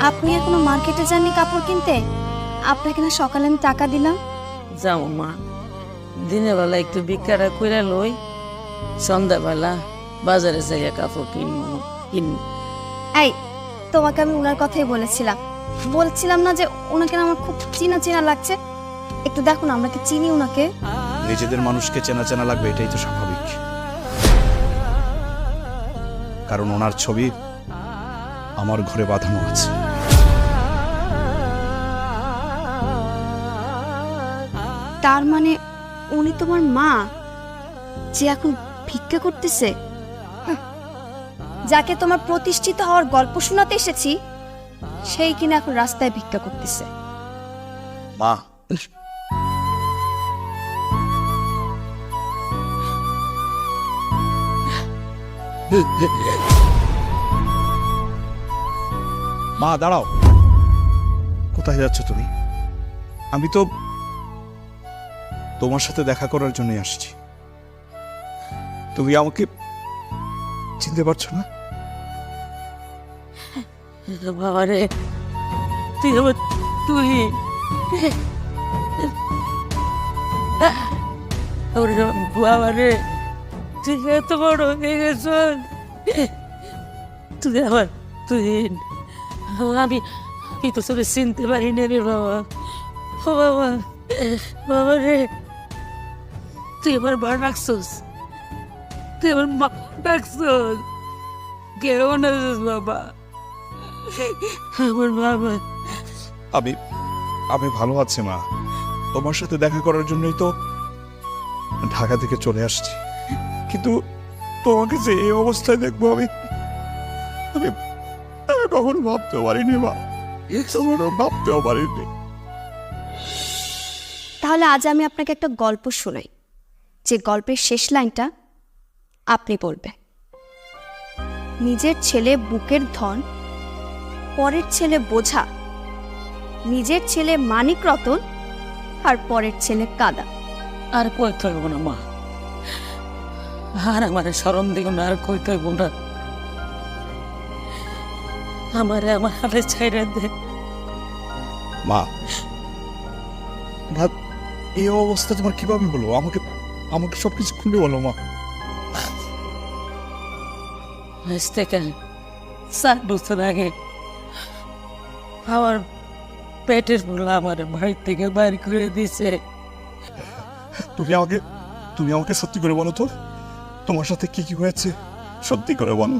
আপনি এখনো মার্কেটে যাননি কাপড় কিনতে? আপনাকে না সকালে আমি টাকা দিলাম। যাও মা, দিনের বেলা একটু বিকারা কইরা লই, সন্ধ্যাবেলা বাজারে যাইয়া কাপড় কিনবো। এই, তোমাকে আমি ওনার কথাই বলছিলাম না যে ওনাকে না আমার খুব চেনা চেনা লাগছে? একটু দেখো না, আমরা কি চিনি ওনাকে? নিজেদের মানুষকে চেনা চেনা লাগবে, এটাই তো স্বাভাবিক। কারণ ওনার ছবি আমার ঘরে বাঁধানো আছে। তার মানে উনি তোমার মা, যে এখন ভিক্ষা করতেছে? যাকে তোমার প্রতিষ্ঠিত হওয়ার গল্প শোনাতে এসেছি, সেই কিনা এখন রাস্তায় ভিক্ষা করতেছে। মা, মা দাঁড়াও। কোথায় যাচ্ছ তুমি? আমি তো তোমার সাথে দেখা করার জন্যই আসছি। তুমি আমাকে চিনতে পারছো না? বাবা রে, তুই আমার তুই বাবা রে, তুই এত বড় হয়ে গেছ, তুই আমার তুই। আমি তো তোকে চিনতে পারি না রে বাবা। ও বাবা, বাবা রে, তুই আমার মা ডাকছস, তুই আমার মা ডাকছস। কেমন আছিস বাবা? আমার বাবা। আমি আমি ভালো আছি মা। তোমার সাথে দেখা করার জন্যই তো ঢাকা থেকে চলে আসছি। কিন্তু তোমাকে যে এই অবস্থায় দেখবো আমি আমি আমি কখনো ভাবতেও পারিনি মা, কখনো ভাবতেও পারিনি। তাহলে আজ আমি আপনাকে একটা গল্প শোনাই, যে গল্পের শেষ লাইনটা আপনি বলবে। নিজের ছেলে বুকের ধন, পরের ছেলে বোঝা, নিজের ছেলে মানিক রতন, আর পরের ছেলে কাদা। আর কই থাকবো না মা, আর আমার শরম দিও না, আর কই থাকবো না। আমার হাতে ছাইরা দে মা, ভাব এই অবস্থা তোমার কিভাবে হলো? আমাকে আমাকে সবকিছু খুলে বলো মা। আজ থেকে 7 বছর আগে আমার পেটের বলা আমার বাড়ি থেকে বাইর করে দিছে। তুমি আমাকে সত্যি করে বলো তো, তোমার সাথে কি কি হয়েছে? সত্যি করে বলো।